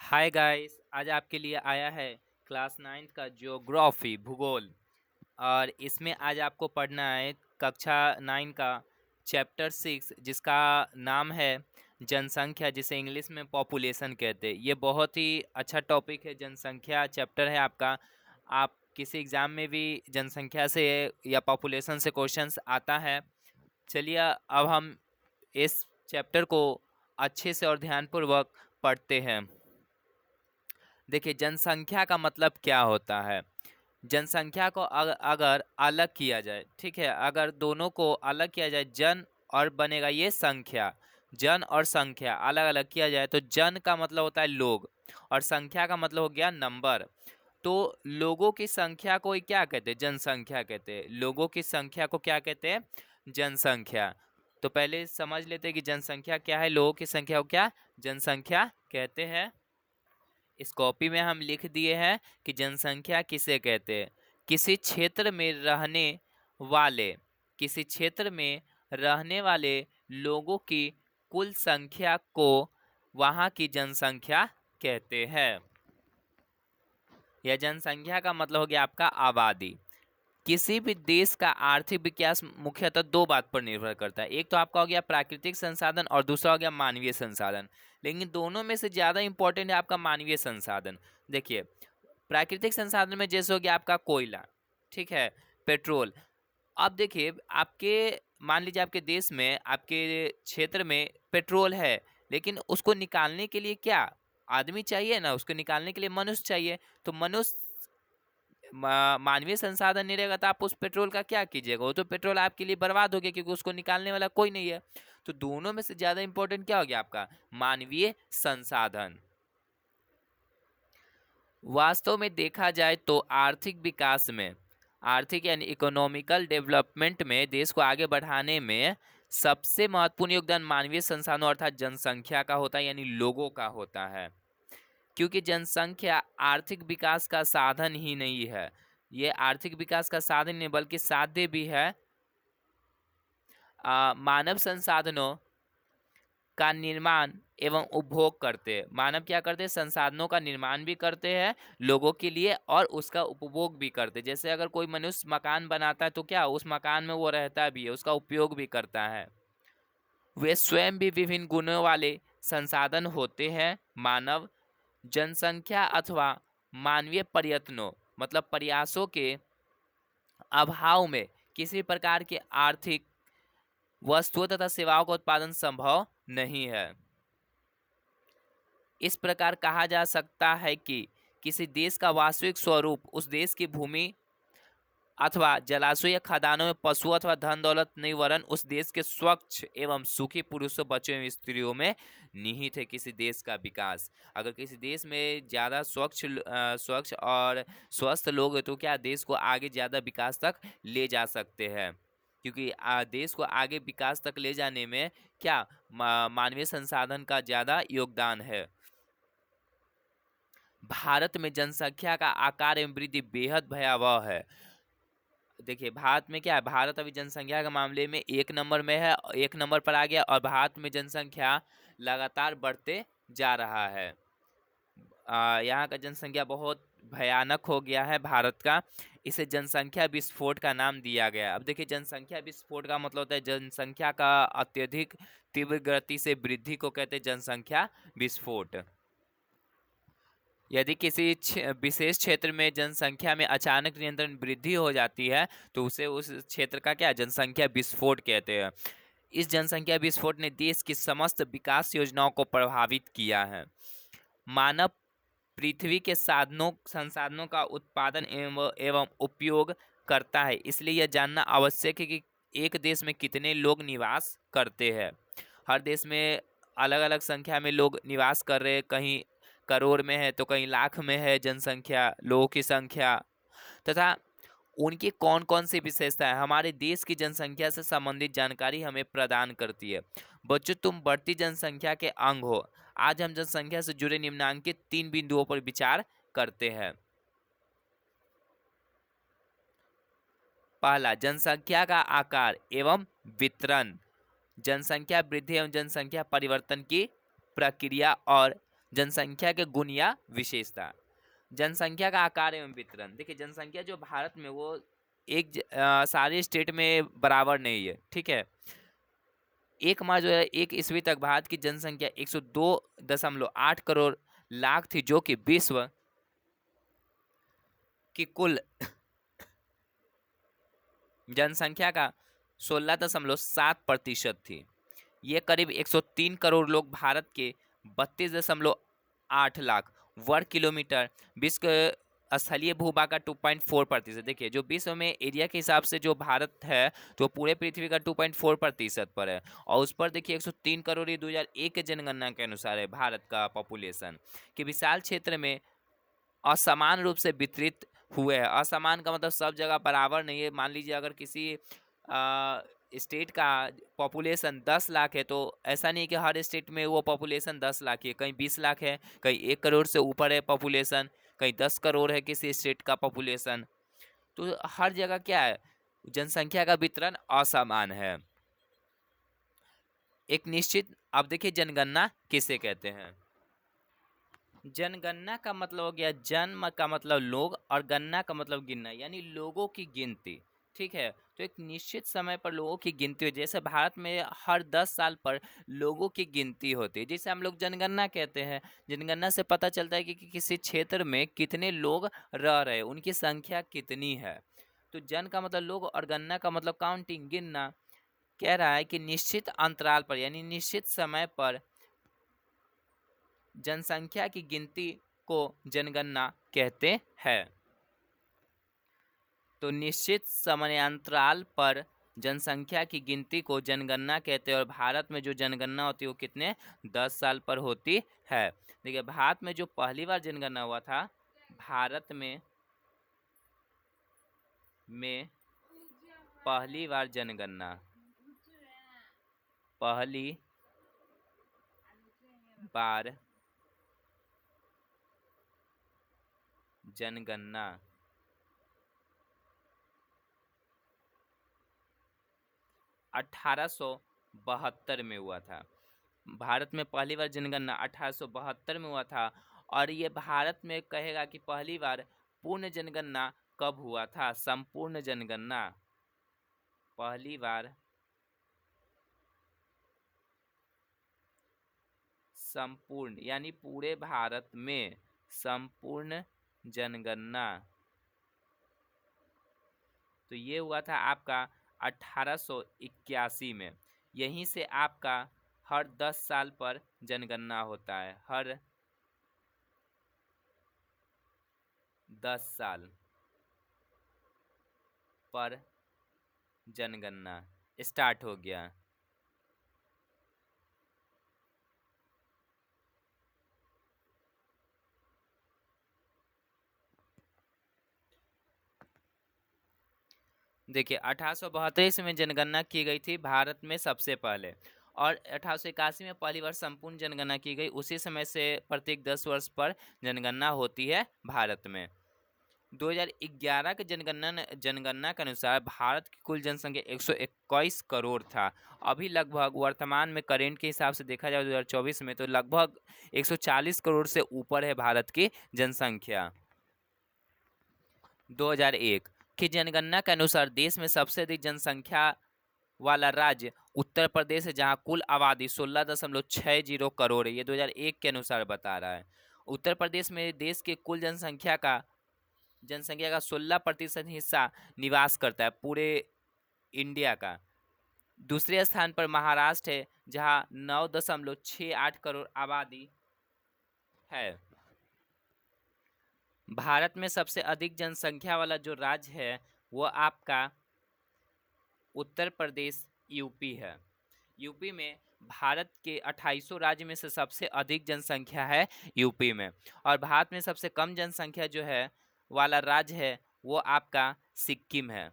Hi guys, आज आपके लिए आया है क्लास 9th का ज्योग्राफी भूगोल। और इसमें आज आपको पढ़ना है कक्षा 9 का चैप्टर 6, जिसका नाम है जनसंख्या, जिसे इंग्लिश में पॉपुलेशन कहते हैं। ये बहुत ही अच्छा टॉपिक है। जनसंख्या चैप्टर है आपका। आप किसी एग्ज़ाम में भी जनसंख्या से या पॉपुलेशन से क्वेश्चंस आता है। चलिए अब हम इस चैप्टर को अच्छे से और ध्यानपूर्वक पढ़ते हैं। देखिए, जनसंख्या का मतलब क्या होता है। जनसंख्या को अगर अलग किया जाए, ठीक है, अगर दोनों को अलग किया जाए, जन और बनेगा ये संख्या। जन और संख्या अलग अलग किया जाए तो जन का मतलब होता है लोग और संख्या का मतलब हो गया नंबर। तो लोगों की संख्या को ही क्या कहते हैं? जनसंख्या कहते हैं। लोगों की संख्या को क्या कहते हैं? जनसंख्या। तो पहले समझ लेते हैं कि जनसंख्या क्या है, लोगों की संख्या को क्या जनसंख्या कहते हैं। इस कॉपी में हम लिख दिए हैं कि जनसंख्या किसे कहते हैं। किसी क्षेत्र में रहने वाले किसी क्षेत्र में रहने वाले लोगों की कुल संख्या को वहाँ की जनसंख्या कहते हैं। यह जनसंख्या का मतलब हो गया आपका आबादी। किसी भी देश का आर्थिक विकास मुख्यतः दो बात पर निर्भर करता है। एक तो आपका हो गया प्राकृतिक संसाधन और दूसरा हो गया मानवीय संसाधन। लेकिन दोनों में से ज़्यादा इंपॉर्टेंट है आपका मानवीय संसाधन। देखिए, प्राकृतिक संसाधन में जैसे हो गया आपका कोयला, ठीक है, पेट्रोल। अब देखिए, आपके मान लीजिए आपके देश में, आपके क्षेत्र में पेट्रोल है, लेकिन उसको निकालने के लिए क्या आदमी चाहिए ना, उसको निकालने के लिए मनुष्य चाहिए। तो मनुष्य मानवीय संसाधन नहीं रहेगा तो आप उस पेट्रोल का क्या कीजिएगा? वो तो पेट्रोल आपके लिए बर्बाद हो गया, क्योंकि उसको निकालने वाला कोई नहीं है। तो दोनों में से ज्यादा इंपॉर्टेंट क्या हो गया आपका? मानवीय संसाधन। वास्तव में देखा जाए तो आर्थिक यानी इकोनॉमिकल डेवलपमेंट में, देश को आगे बढ़ाने में सबसे महत्वपूर्ण योगदान मानवीय संसाधनों अर्थात जनसंख्या का होता है, यानी लोगों का होता है। क्योंकि जनसंख्या आर्थिक विकास का साधन ही नहीं है, ये आर्थिक विकास का साधन नहीं बल्कि साध्य भी है। मानव संसाधनों का निर्माण एवं उपभोग करते हैं। मानव क्या करते हैं? संसाधनों का निर्माण भी करते हैं लोगों के लिए और उसका उपभोग भी करते हैं। जैसे अगर कोई मनुष्य मकान बनाता है तो क्या उस मकान में वो रहता भी है, उसका उपयोग भी करता है। वे स्वयं भी विभिन्न गुणों वाले संसाधन होते हैं। मानव जनसंख्या अथवा मानवीय प्रयत्नों मतलब प्रयासों के अभाव में किसी प्रकार के आर्थिक वस्तुओं तथा सेवाओं का उत्पादन संभव नहीं है। इस प्रकार कहा जा सकता है कि किसी देश का वास्तविक स्वरूप उस देश की भूमि अथवा जलाशय या खदानों में पशु अथवा धन दौलत नहीं, वरन उस देश के स्वच्छ एवं सुखी पुरुषों, बच्चों एवं स्त्रियों में निहित है किसी देश का विकास। अगर किसी देश में ज़्यादा स्वच्छ और स्वस्थ लोग हैं तो क्या देश को आगे ज़्यादा विकास तक ले जा सकते हैं। क्योंकि देश को आगे विकास तक ले जाने में क्या मानवीय संसाधन का ज़्यादा योगदान है। भारत में जनसंख्या का आकार एवं वृद्धि बेहद भयावह है। देखिए, भारत में क्या है, भारत अभी जनसंख्या के मामले में एक नंबर में है, एक नंबर पर आ गया और भारत में जनसंख्या लगातार बढ़ते जा रहा है। यहाँ का जनसंख्या बहुत भयानक हो गया है भारत का। इसे जनसंख्या विस्फोट का नाम दिया गया। अब देखिए, जनसंख्या विस्फोट का मतलब होता है जनसंख्या का अत्यधिक तीव्र गति से वृद्धि को कहते हैं जनसंख्या विस्फोट। यदि किसी विशेष क्षेत्र में जनसंख्या में अचानक निरंतर वृद्धि हो जाती है तो उसे उस क्षेत्र का क्या जनसंख्या विस्फोट कहते हैं। इस जनसंख्या विस्फोट ने देश की समस्त विकास योजनाओं को प्रभावित किया है। मानव पृथ्वी के संसाधनों का उत्पादन एवं उपयोग करता है, इसलिए यह जानना आवश्यक है कि एक देश में कितने लोग निवास करते हैं। हर देश में अलग अलग संख्या में लोग निवास कर रहे हैं, कहीं करोड़ में है तो कहीं लाख में है जनसंख्या, लोगों की संख्या, तथा उनकी कौन कौन सी विशेषताएं हमारे देश की जनसंख्या से संबंधित जानकारी हमें प्रदान करती है। बच्चों, तुम बढ़ती जनसंख्या के अंग हो। आज हम जनसंख्या से जुड़े निम्नलिखित 3 बिंदुओं पर विचार करते हैं। पहला, जनसंख्या का आकार एवं वितरण। जनसंख्या वृद्धि एवं जनसंख्या परिवर्तन की प्रक्रिया और जनसंख्या के गुण या विशेषता। जनसंख्या का आकार एवं वितरण। देखिए जनसंख्या जो भारत में वो सारे स्टेट में बराबर नहीं है, ठीक है। 1 मार्च 2001 ईस्वी तक भारत की जनसंख्या 102.8 करोड़ लाख थी, जो कि विश्व की कुल जनसंख्या का 16.7% थी। ये करीब 103 करोड़ लोग भारत के 32.8 लाख वर्ग किलोमीटर विश्व स्थलीय भूभाग का 2.4%। देखिए जो विश्व में एरिया के हिसाब से जो भारत है तो पूरे पृथ्वी का 2.4% पर है, और उस पर देखिए 103 करोड़ 2001 के जनगणना के अनुसार है भारत का पॉपुलेशन कि विशाल क्षेत्र में असमान रूप से वितरित हुए हैं। असमान का मतलब सब जगह बराबर नहीं है। मान लीजिए अगर किसी स्टेट का पॉपुलेशन 10 लाख है तो ऐसा नहीं कि हर स्टेट में वो पॉपुलेशन 10 लाख है, कहीं 20 लाख है, कहीं 1 करोड़ से ऊपर है पॉपुलेशन, कहीं 10 करोड़ है किसी स्टेट का पॉपुलेशन। तो हर जगह क्या है, जनसंख्या का वितरण असमान है। एक निश्चित, अब देखिए जनगणना किसे कहते हैं। जनगणना का मतलब हो गया, जन्म का मतलब लोग और गणना का मतलब गिनना, यानी लोगों की गिनती, ठीक है। तो एक निश्चित समय पर लोगों की गिनती हो, जैसे भारत में हर 10 साल पर लोगों की गिनती होती है, जिसे हम लोग जनगणना कहते हैं। जनगणना से पता चलता है कि किसी क्षेत्र में कितने लोग रह रहे हैं, उनकी संख्या कितनी है। तो जन का मतलब लोग और गणना का मतलब काउंटिंग, गिनना। कह रहा है कि निश्चित अंतराल पर यानी निश्चित समय पर जनसंख्या की गिनती को जनगणना कहते हैं। तो निश्चित समयांतराल पर जनसंख्या की गिनती को जनगणना कहते हैं, और भारत में जो जनगणना होती है वो कितने 10 साल पर होती है। देखिए भारत में जो पहली बार जनगणना हुआ था, भारत में पहली बार जनगणना 1872 में हुआ था। भारत में पहली बार जनगणना 1872 में हुआ था। और ये भारत में कहेगा कि पहली बार पूर्ण जनगणना कब हुआ था। संपूर्ण जनगणना, पहली बार संपूर्ण यानी पूरे भारत में संपूर्ण जनगणना, तो ये हुआ था आपका 1881 में। यहीं से आपका हर 10 साल पर जनगणना होता है, हर 10 साल पर जनगणना स्टार्ट हो गया। देखिए 1872 में जनगणना की गई थी भारत में सबसे पहले, और 1881 में पहली बार संपूर्ण जनगणना की गई। उसी समय से प्रत्येक 10 वर्ष पर जनगणना होती है भारत में। 2011 के जनगणना के अनुसार भारत की कुल जनसंख्या 121 करोड़ था। अभी लगभग वर्तमान में करेंट के हिसाब से देखा जाए 2024 में, तो लगभग 140 करोड़ से ऊपर है भारत की जनसंख्या। 2001 की जनगणना के अनुसार देश में सबसे अधिक जनसंख्या वाला राज्य उत्तर प्रदेश है, जहां कुल आबादी 16.60 करोड़ है। ये 2001 के अनुसार बता रहा है। उत्तर प्रदेश में देश के कुल जनसंख्या का 16% हिस्सा निवास करता है पूरे इंडिया का। दूसरे स्थान पर महाराष्ट्र है, जहां 9.68 करोड़ आबादी है। भारत में सबसे अधिक जनसंख्या वाला जो राज्य है वो आपका उत्तर प्रदेश यूपी है। यूपी में भारत के 2800 राज्य में से सबसे अधिक जनसंख्या है यूपी में। और भारत में सबसे कम जनसंख्या जो है वाला राज्य है वो आपका सिक्किम है।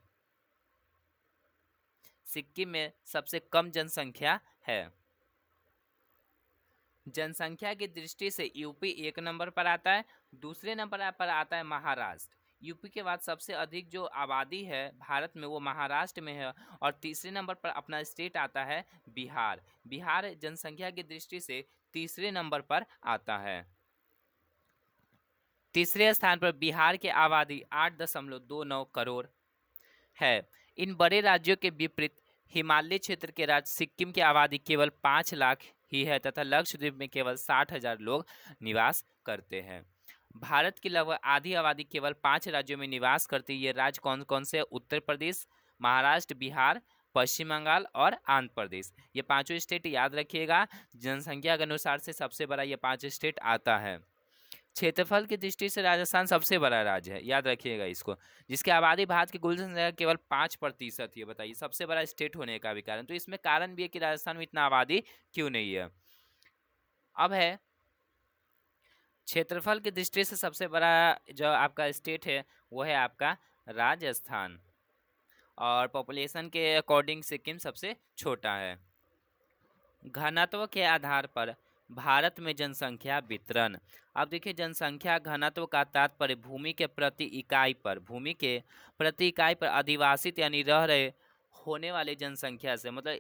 सिक्किम में सबसे कम जनसंख्या है। जनसंख्या की दृष्टि से यूपी 1 नंबर पर आता है। दूसरे नंबर पर आता है महाराष्ट्र। यूपी के बाद सबसे अधिक जो आबादी है भारत में वो महाराष्ट्र में है। और तीसरे नंबर पर अपना स्टेट आता है बिहार। बिहार जनसंख्या की दृष्टि से तीसरे नंबर पर आता है। तीसरे स्थान पर बिहार की आबादी 8.29 करोड़ है। इन बड़े राज्यों के विपरीत हिमालय क्षेत्र के राज्य सिक्किम की आबादी केवल 5 लाख ही है तथा लक्षद्वीप में केवल 60,000 लोग निवास करते हैं। भारत की लगभग आधी आबादी केवल 5 राज्यों में निवास करती है। ये राज्य कौन कौन से? उत्तर प्रदेश, महाराष्ट्र, बिहार, पश्चिम बंगाल और आंध्र प्रदेश। ये पांचों स्टेट याद रखिएगा। जनसंख्या के अनुसार से सबसे बड़ा ये 5 स्टेट आता है। क्षेत्रफल की दृष्टि से राजस्थान सबसे बड़ा राज्य है, याद रखिएगा इसको, जिसकी आबादी भारत की कुल जनसंख्या केवल 5% है। बताइए सबसे बड़ा स्टेट होने का भी कारण, तो इसमें कारण भी है कि राजस्थान में इतना आबादी क्यों नहीं है। अब है क्षेत्रफल की दृष्टि से सबसे बड़ा जो आपका स्टेट है वो है आपका राजस्थान, और पॉपुलेशन के अकॉर्डिंग सिक्किम सबसे छोटा है। घनत्व के आधार पर भारत में जनसंख्या वितरण। अब देखिए जनसंख्या घनत्व का तात्पर्य भूमि के प्रति इकाई पर अधिवासित यानी रह रहे होने वाले जनसंख्या से, मतलब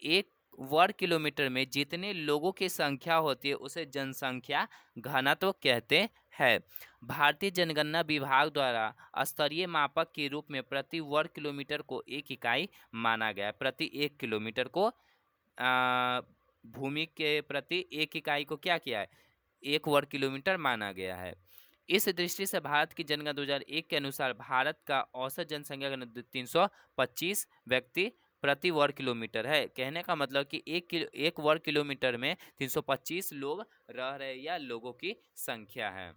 एक वर्ग किलोमीटर में जितने लोगों की संख्या होती है उसे जनसंख्या घनत्व कहते हैं। भारतीय जनगणना विभाग द्वारा स्तरीय मापक के रूप में प्रति वर्ग किलोमीटर को एक इकाई माना गया है। प्रति 1 किलोमीटर को भूमि के प्रति एक इकाई को क्या किया है? 1 वर्ग किलोमीटर माना गया है। इस दृष्टि से भारत की जनगणना 2001 के अनुसार भारत का औसत जनसंख्या 325 व्यक्ति प्रति वर्ग किलोमीटर है। कहने का मतलब कि एक वर्ग किलोमीटर में 325 लोग रह रहे या लोगों की संख्या है।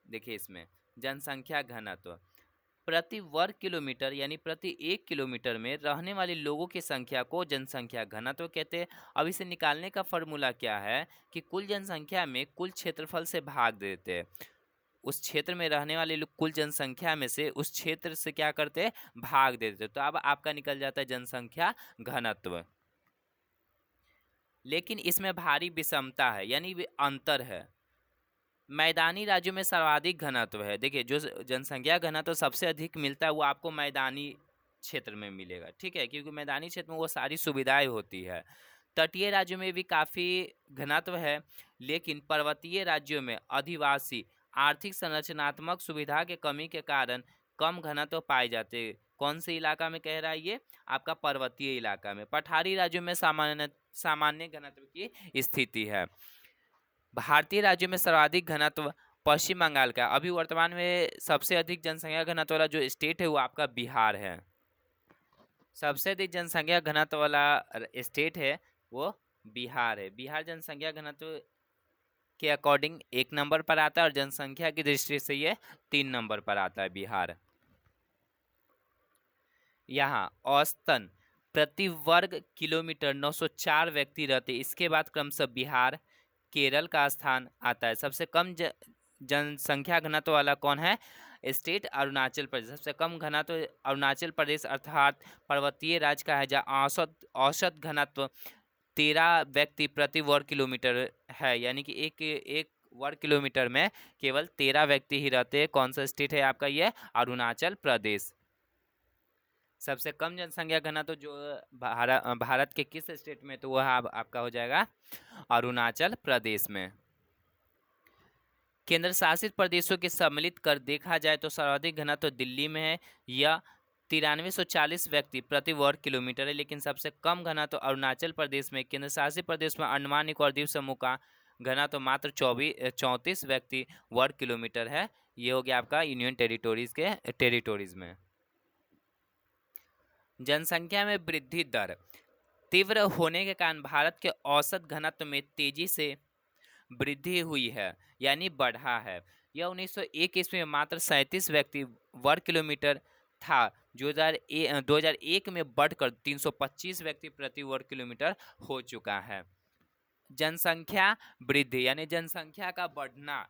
देखिए इसमें जनसंख्या घनत्व प्रति वर्ग किलोमीटर यानी प्रति 1 किलोमीटर में रहने वाले लोगों की संख्या को जनसंख्या घनत्व कहते हैं। अब इसे निकालने का फॉर्मूला क्या है कि कुल जनसंख्या में कुल क्षेत्रफल से भाग देते हैं। उस क्षेत्र में रहने वाले लोग कुल जनसंख्या में से उस क्षेत्र से क्या करते हैं? भाग देते हैं। तो अब आपका निकल जाता है जनसंख्या घनत्व। लेकिन इसमें भारी विषमता है, यानी अंतर है। मैदानी राज्यों में सर्वाधिक घनत्व है। देखिए जो जनसंख्या घनत्व सबसे अधिक मिलता है वो आपको मैदानी क्षेत्र में मिलेगा, ठीक है, क्योंकि मैदानी क्षेत्र में वो सारी सुविधाएं होती है। तटीय राज्यों में भी काफ़ी घनत्व है, लेकिन पर्वतीय राज्यों में अधिवासी आर्थिक संरचनात्मक सुविधा के कमी के कारण कम घनत्व पाए जाते हैं। कौन से इलाका में कह रहा है ये? आपका पर्वतीय इलाका में। पठारी राज्यों में सामान्य घनत्व की स्थिति है। भारतीय राज्यों में सर्वाधिक घनत्व पश्चिम बंगाल का। अभी वर्तमान में सबसे अधिक जनसंख्या घनत्व वाला जो स्टेट है वो आपका बिहार है। सबसे अधिक जनसंख्या घनत्व वाला स्टेट है वो बिहार है। बिहार जनसंख्या घनत्व के अकॉर्डिंग 1 नंबर पर आता है और जनसंख्या की दृष्टि से ये 3 नंबर पर आता है बिहार। यहाँ औसतन प्रति वर्ग किलोमीटर 904 व्यक्ति रहते। इसके बाद क्रमशः बिहार, केरल का स्थान आता है। सबसे कम जनसंख्या घनत्व वाला कौन है स्टेट? अरुणाचल प्रदेश। सबसे कम घनत्व अरुणाचल प्रदेश अर्थात पर्वतीय राज्य का है, जहाँ औसत घनत्व 13 व्यक्ति प्रति वर्ग किलोमीटर है, यानी कि एक वर्ग किलोमीटर में केवल 13 व्यक्ति ही रहते हैं। कौन सा स्टेट है आपका? ये अरुणाचल प्रदेश। सबसे कम जनसंख्या घनत्व जो भारत के किस स्टेट में? तो वह आपका हो जाएगा अरुणाचल प्रदेश में। केंद्र शासित प्रदेशों के सम्मिलित कर देखा जाए तो सर्वाधिक घनत्व दिल्ली में है, यह 9340 व्यक्ति प्रति वर्ग किलोमीटर है। लेकिन सबसे कम घनत्व अरुणाचल प्रदेश में। केंद्र शासित प्रदेश में अंडमान निकोबार द्वीप समूह का घनत्व मात्र 34 व्यक्ति वर्ग किलोमीटर है। ये हो गया आपका यूनियन टेरिटोरीज में। जनसंख्या में वृद्धि दर तीव्र होने के कारण भारत के औसत घनत्व में तेजी से वृद्धि हुई है, यानी बढ़ा है। यह 1901 ईस्वी में मात्र 37 व्यक्ति वर्ग किलोमीटर था, जो 2001 में बढ़कर 325 व्यक्ति प्रति वर्ग किलोमीटर हो चुका है। जनसंख्या वृद्धि यानी जनसंख्या का बढ़ना।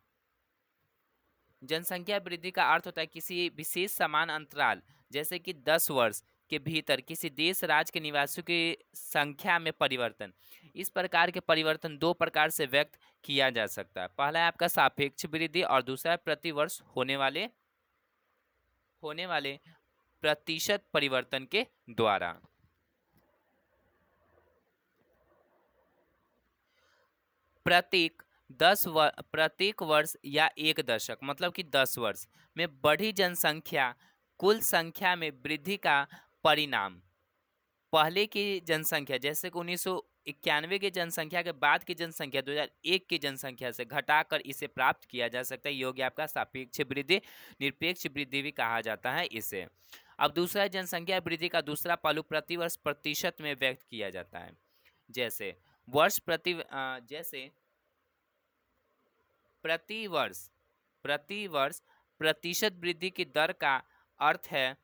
जनसंख्या वृद्धि का अर्थ होता है किसी विशेष समान अंतराल जैसे कि 10 वर्ष के भीतर किसी देश राज्य के निवासियों की संख्या में परिवर्तन। इस प्रकार के परिवर्तन 2 प्रकार से व्यक्त किया जा सकता है। पहला है आपका सापेक्ष वृद्धि और दूसरा है प्रति वर्ष होने वाले प्रतिशत परिवर्तन के द्वारा। प्रत्येक वर्ष या एक दशक मतलब कि 10 वर्ष में बढ़ी जनसंख्या कुल संख्या में वृद्धि का परिणाम। पहले की जनसंख्या जैसे कि 1991 की जनसंख्या के बाद की जनसंख्या 2001 की जनसंख्या से घटाकर इसे प्राप्त किया जा सकता है। योग्य आपका सापेक्ष वृद्धि, निरपेक्ष वृद्धि भी कहा जाता है इसे। अब दूसरा जनसंख्या वृद्धि का दूसरा पहलू प्रतिवर्ष प्रतिशत में व्यक्त किया जाता है। जैसे प्रतिवर्ष प्रतिशत वृद्धि की दर का अर्थ है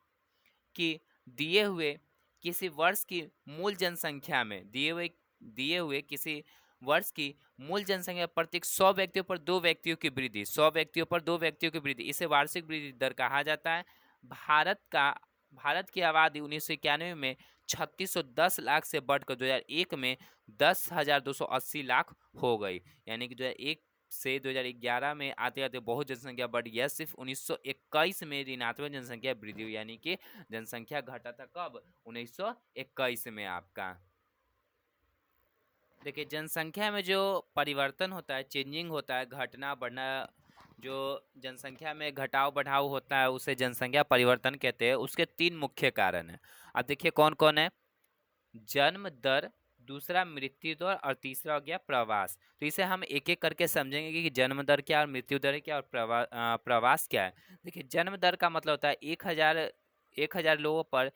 कि दिए हुए किसी वर्ष की मूल जनसंख्या में दिए हुए किसी वर्ष की मूल जनसंख्या प्रत्येक 100 व्यक्तियों पर 2 व्यक्तियों की वृद्धि, 100 व्यक्तियों पर 2 व्यक्तियों की वृद्धि, इसे वार्षिक वृद्धि दर कहा जाता है। भारत की आबादी 1991 में 3610 लाख से बढ़कर 2001 में 10,280 लाख हो गई। यानी कि 2001 से 2011 में आते आते बहुत जनसंख्या बढ़ गया। सिर्फ 1921 में ऋणात्मक जनसंख्या वृद्धि हुई, यानी कि जनसंख्या घटा था कब? 1921 में आपका। देखिए जनसंख्या में जो परिवर्तन होता है, चेंजिंग होता है, घटना बढ़ना, जो जनसंख्या में घटाव बढ़ाव होता है उसे जनसंख्या परिवर्तन कहते हैं। उसके 3 मुख्य कारण हैं। अब देखिए कौन कौन है? जन्म दर, दूसरा मृत्यु दर और तीसरा हो गया प्रवास। तो इसे हम एक एक करके समझेंगे कि जन्म दर क्या और मृत्यु दर क्या और प्रवास क्या है। देखिए जन्म दर का मतलब होता है 1000 लोगों पर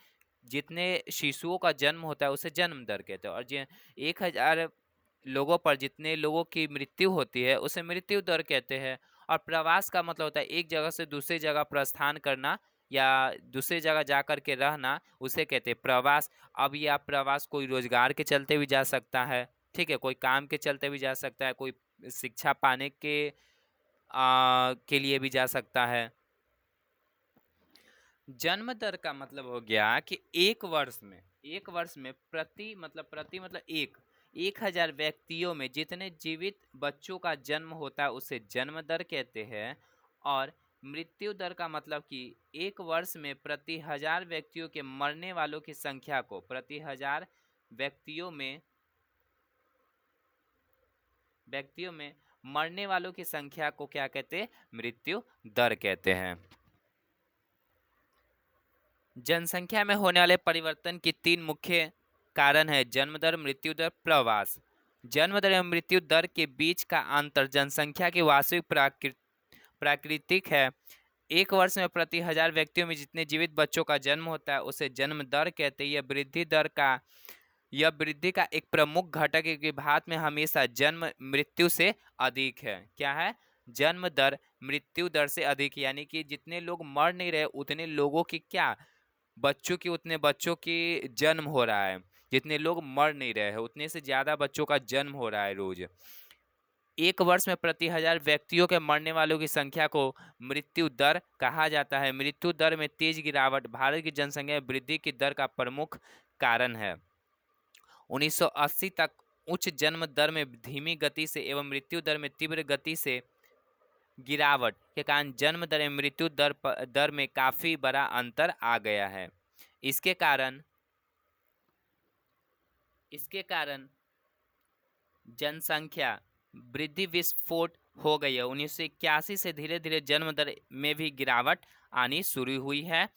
जितने शिशुओं का जन्म होता है उसे जन्म दर कहते हैं, और 1000 लोगों पर जितने लोगों की मृत्यु होती है उसे मृत्यु दर कहते हैं। और प्रवास का मतलब होता है एक जगह से दूसरी जगह प्रस्थान करना या दूसरी जगह जा कर के रहना, उसे कहते हैं प्रवास। अब यह प्रवास कोई रोजगार के चलते भी जा सकता है, ठीक है, कोई काम के चलते भी जा सकता है, कोई शिक्षा पाने के लिए भी जा सकता है। जन्म दर का मतलब हो गया कि एक वर्ष में प्रति मतलब 1000 व्यक्तियों में जितने जीवित बच्चों का जन्म होता है उसे जन्म दर कहते हैं। और मृत्यु दर का मतलब कि एक वर्ष में प्रति 1000 व्यक्तियों के मरने वालों की संख्या को, प्रति 1000 व्यक्तियों में मरने वालों की संख्या को क्या कहते हैं? मृत्यु दर कहते हैं। जनसंख्या में होने वाले परिवर्तन की 3 मुख्य कारण है: जन्म दर, मृत्यु दर, प्रवास। जन्म दर एवं मृत्यु दर के बीच का अंतर जनसंख्या की वास्तविक प्राकृतिक है। एक वर्ष में प्रति 1000 व्यक्तियों में जितने जीवित बच्चों का जन्म होता है उसे जन्म दर कहते हैं। यह वृद्धि का एक प्रमुख घटक है कि भारत में हमेशा जन्म मृत्यु से अधिक है। क्या है? जन्म दर मृत्यु दर से अधिक, यानी कि जितने लोग मर नहीं रहे उतने लोगों की उतने बच्चों की जन्म हो रहा है। जितने लोग मर नहीं रहे हैं उतने से ज्यादा बच्चों का जन्म हो रहा है रोज। एक वर्ष में प्रति 1000 व्यक्तियों के मरने वालों की संख्या को मृत्यु दर कहा जाता है। मृत्यु दर में तेज गिरावट भारत की जनसंख्या वृद्धि की दर का प्रमुख कारण है। 1980 तक उच्च जन्म दर में धीमी गति से एवं मृत्यु दर में तीव्र गति से गिरावट के कारण जन्म दर एवं मृत्यु दर में काफी बड़ा अंतर आ गया है। इसके कारण जनसंख्या वृद्धि विस्फोट हो गई है। 1981 से धीरे धीरे जन्म दर में भी गिरावट आनी शुरू हुई है,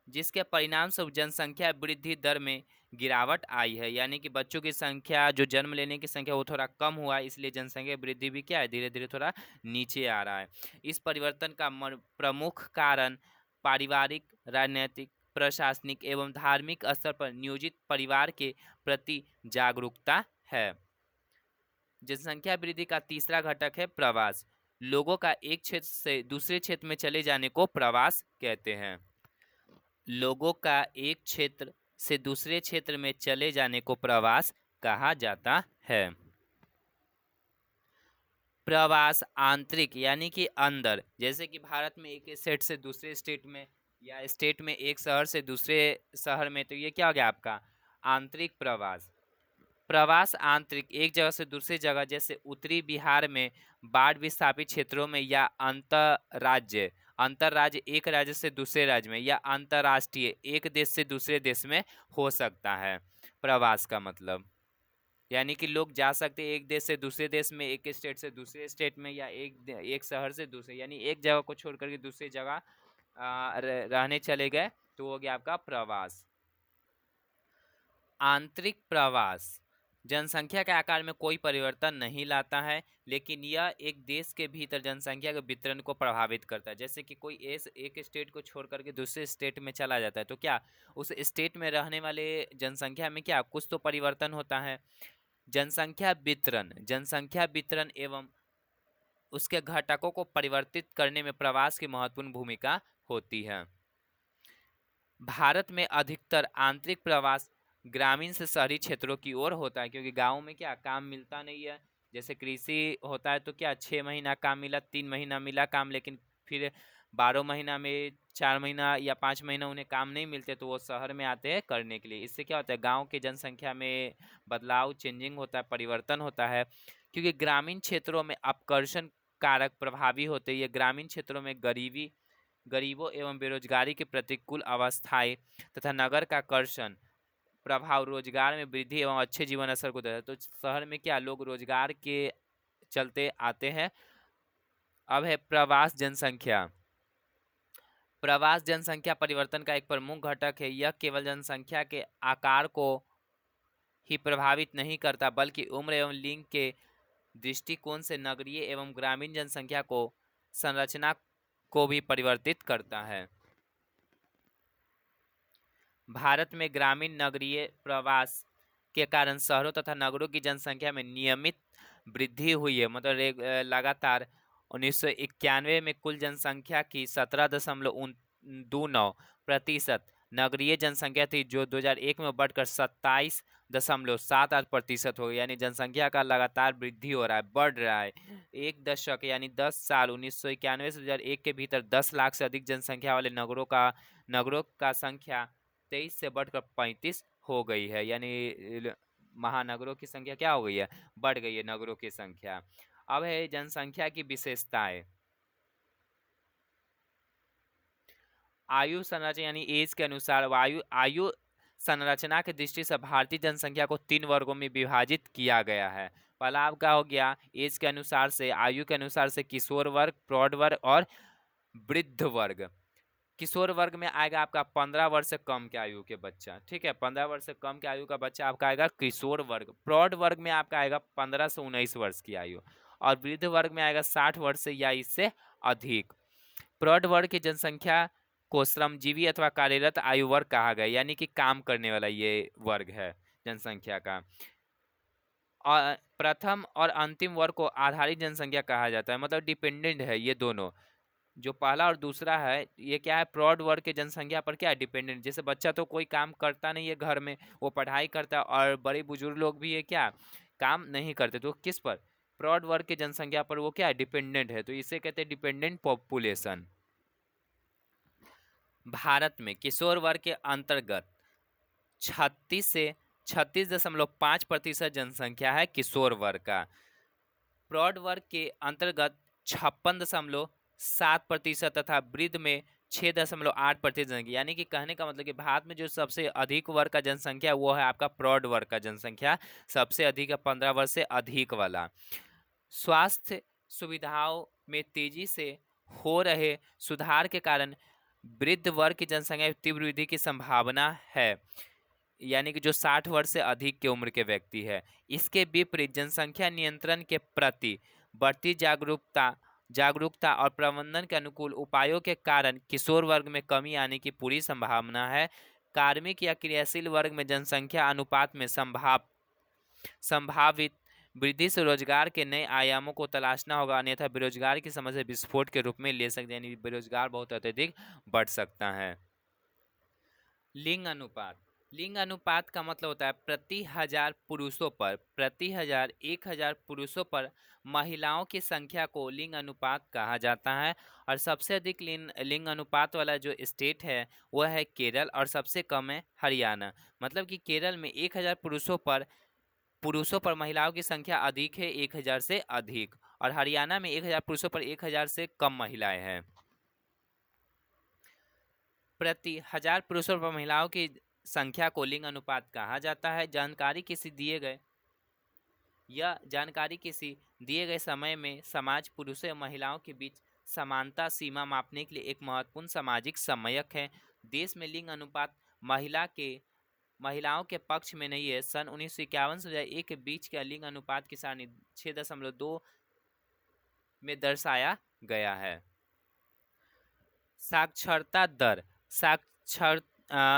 जिसके परिणाम स्वरूप जनसंख्या वृद्धि दर में गिरावट आई है। यानी कि बच्चों की संख्या, जो जन्म लेने की संख्या वो थोड़ा कम हुआ है, इसलिए जनसंख्या वृद्धि भी क्या है, धीरे धीरे थोड़ा नीचे आ रहा है। इस परिवर्तन का प्रमुख कारण पारिवारिक, राजनीतिक, प्रशासनिक एवं धार्मिक स्तर पर नियोजित परिवार के प्रति जागरूकता है। जनसंख्या वृद्धि का तीसरा घटक है प्रवास। लोगों का एक क्षेत्र से दूसरे क्षेत्र में चले जाने को प्रवास कहते हैं। लोगों का एक क्षेत्र से दूसरे क्षेत्र में चले जाने को प्रवास कहा जाता है। प्रवास आंतरिक यानी कि अंदर, जैसे कि भारत में एक स्टेट से दूसरे स्टेट में या स्टेट में एक शहर से दूसरे शहर में, तो ये क्या हो गया आपका आंतरिक प्रवास। प्रवास आंतरिक एक जगह से दूसरी जगह, जैसे उत्तरी बिहार में बाढ़ विस्थापित क्षेत्रों में, या अंतरराज्य एक राज्य से दूसरे राज्य में, या अंतरराष्ट्रीय एक देश से दूसरे देश में हो सकता है। प्रवास का मतलब यानी कि लोग जा सकते हैं एक देश से दूसरे देश में, एक स्टेट से दूसरे स्टेट में, या एक शहर से दूसरे, यानी एक जगह को छोड़ करके दूसरी जगह रहने चले गए, तो हो गया आपका प्रवास। आंतरिक प्रवास जनसंख्या के आकार में कोई परिवर्तन नहीं लाता है, लेकिन यह एक देश के भीतर जनसंख्या के वितरण को प्रभावित करता है। जैसे कि कोई एक स्टेट को छोड़ करके दूसरे स्टेट में चला जाता है, तो क्या उस स्टेट में रहने वाले जनसंख्या में क्या कुछ तो परिवर्तन होता है। जनसंख्या वितरण एवं उसके घटकों को परिवर्तित करने में प्रवास की महत्वपूर्ण भूमिका होती है। भारत में अधिकतर आंतरिक प्रवास ग्रामीण से शहरी क्षेत्रों की ओर होता है, क्योंकि गाँव में क्या काम मिलता नहीं है। जैसे कृषि होता है तो क्या 6 महीना काम मिला, 3 महीना मिला काम, लेकिन फिर 12 महीना में 4 महीना या 5 महीना उन्हें काम नहीं मिलते, तो वो शहर में आते हैं करने के लिए। इससे क्या होता है, गाँव की जनसंख्या में बदलाव, चेंजिंग होता है, परिवर्तन होता है। क्योंकि ग्रामीण क्षेत्रों में अपकर्षण कारक प्रभावी होते हैं। ये ग्रामीण क्षेत्रों में गरीबों एवं बेरोजगारी की प्रतिकूल अवस्थाएं तथा नगर का कर्षण प्रभाव रोजगार में वृद्धि एवं अच्छे जीवन स्तर को देता है। तो शहर में क्या लोग रोजगार के चलते आते हैं। अब है प्रवास जनसंख्या। प्रवास जनसंख्या परिवर्तन का एक प्रमुख घटक है। यह केवल जनसंख्या के आकार को ही प्रभावित नहीं करता, बल्कि उम्र एवं लिंग के दृष्टिकोण से नगरीय एवं ग्रामीण जनसंख्या को संरचना को भी परिवर्तित करता है। भारत में ग्रामीण नगरीय प्रवास के कारण शहरों तथा नगरों की जनसंख्या में नियमित वृद्धि हुई है। मतलब लगातार 1991 में कुल जनसंख्या की 17.29% नगरीय जनसंख्या थी, जो 2001 में बढ़कर 27.78% हो गई। यानी जनसंख्या का लगातार वृद्धि हो रहा है, बढ़ रहा है। एक दशक यानी 10 साल 1991 से 2001 के भीतर 10 लाख से अधिक जनसंख्या वाले नगरों का संख्या 23 से बढ़कर 35 हो गई है। यानी महानगरों की संख्या क्या हो गई है, बढ़ गई है नगरों की संख्या। अब है जनसंख्या की विशेषताएं। आयु संरचना यानी एज के अनुसार आयु संरचना की दृष्टि से भारतीय जनसंख्या को 3 वर्गों में विभाजित किया गया है। पहला आपका हो गया एज के अनुसार से, आयु के अनुसार से किशोर वर्ग, प्रौढ़ वर्ग और वृद्ध वर्ग। किशोर वर्ग में आएगा आपका 15 वर्ष से कम के आयु के बच्चा, ठीक है, 15 वर्ष से कम के आयु का बच्चा आपका आएगा किशोर वर्ग। प्रौढ़ वर्ग में आपका आएगा 15 से 19 वर्ष की आयु, और वृद्ध वर्ग में आएगा 60 वर्ष से या इससे अधिक। प्रौढ़ वर्ग की जनसंख्या को श्रमजीवी अथवा कार्यरत आयु वर्ग कहा गया, यानी कि काम करने वाला ये वर्ग है जनसंख्या का। और प्रथम और अंतिम वर्ग को आधारित जनसंख्या कहा जाता है, मतलब डिपेंडेंट है ये दोनों। जो पहला और दूसरा है ये क्या है, प्रौढ़ वर्ग के जनसंख्या पर क्या है, डिपेंडेंट। जैसे बच्चा तो कोई काम करता नहीं है घर में, वो पढ़ाई करता है, और बड़े बुजुर्ग लोग भी ये क्या काम नहीं करते, तो किस पर, प्रौढ़ वर्ग के जनसंख्या पर वो क्या है, डिपेंडेंट है। तो इसे कहते हैं डिपेंडेंट पॉपुलेशन। भारत में किशोर वर्ग के अंतर्गत 36.5% जनसंख्या है किशोर वर्ग का। प्रौढ़ वर्ग के अंतर्गत 56.7% तथा वृद्ध में 6.8% जनसंख्या। यानी कि कहने का मतलब कि भारत में जो सबसे अधिक वर्ग का जनसंख्या वो है आपका प्रौढ़ वर्ग का जनसंख्या, सबसे अधिक है 15 वर्ष से अधिक वाला। स्वास्थ्य सुविधाओं में तेजी से हो रहे सुधार के कारण वृद्ध वर्ग की जनसंख्या में तीव्र वृद्धि की संभावना है, यानी कि जो 60 वर्ष से अधिक की उम्र के व्यक्ति है। इसके विपरीत जनसंख्या नियंत्रण के प्रति बढ़ती जागरूकता और प्रबंधन के अनुकूल उपायों के कारण किशोर वर्ग में कमी आने की पूरी संभावना है। कार्मिक या क्रियाशील वर्ग में जनसंख्या अनुपात में संभावित वृद्धि से रोजगार के नए आयामों को तलाशना होगा, अन्यथा बेरोजगार की समस्या विस्फोट के रूप में ले सकते हैं, यानी बेरोजगार बहुत अत्यधिक बढ़ सकता है। लिंग अनुपात का मतलब होता है प्रति 1000 पुरुषों पर महिलाओं की संख्या को लिंग अनुपात कहा जाता है। और सबसे अधिक लिंग अनुपात वाला जो स्टेट है वह है केरल, और सबसे कम है हरियाणा। मतलब कि केरल में 1000 पुरुषों पर महिलाओं की संख्या अधिक है 1000 से अधिक, और हरियाणा में 1000 पुरुषों पर 1000 से कम महिलाएं हैं। प्रति 1000 पुरुषों पर महिलाओं की संख्या को लिंग अनुपात कहा जाता है। जानकारी किसी दिए गए यह जानकारी किसी दिए गए समय में समाज, पुरुषों या महिलाओं के बीच समानता सीमा मापने के लिए एक महत्वपूर्ण सामाजिक समयक है। देश में लिंग अनुपात महिलाओं के पक्ष में नहीं है। सन 1951 से 2001 के बीच के लिंग अनुपात की सारणी 6.2 में दर्शाया गया है। साक्षरता दर।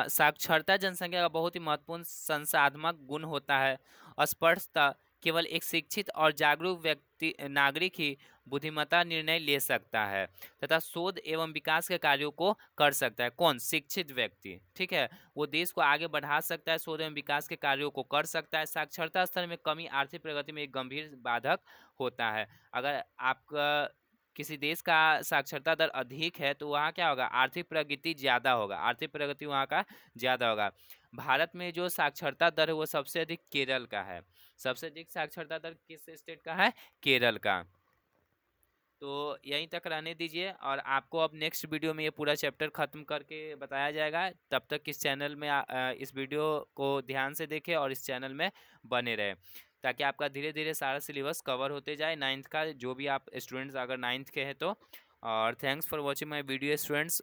साक्षरता जनसंख्या का बहुत ही महत्वपूर्ण संसाधनात्मक गुण होता है। स्पष्टतः केवल एक शिक्षित और जागरूक व्यक्ति नागरिक ही बुद्धिमत्ता निर्णय ले सकता है तथा शोध एवं विकास के कार्यों को कर सकता है। कौन? शिक्षित व्यक्ति। ठीक है, वो देश को आगे बढ़ा सकता है, शोध एवं विकास के कार्यों को कर सकता है। साक्षरता स्तर में कमी आर्थिक प्रगति में एक गंभीर बाधक होता है। अगर आपका किसी देश का साक्षरता दर अधिक है तो वहाँ क्या होगा? आर्थिक प्रगति ज़्यादा होगा, आर्थिक प्रगति वहाँ का ज़्यादा होगा। भारत में जो साक्षरता दर है वो सबसे अधिक केरल का है। सबसे अधिक साक्षरता दर किस स्टेट का है? केरल का। तो यहीं तक रहने दीजिए और आपको अब नेक्स्ट वीडियो में ये पूरा चैप्टर ख़त्म करके बताया जाएगा। तब तक इस चैनल में इस वीडियो को ध्यान से देखें और इस चैनल में बने रहें ताकि आपका धीरे धीरे सारा सिलेबस कवर होते जाए 9th का, जो भी आप स्टूडेंट्स अगर 9th के हैं तो। और thanks for watching my video students.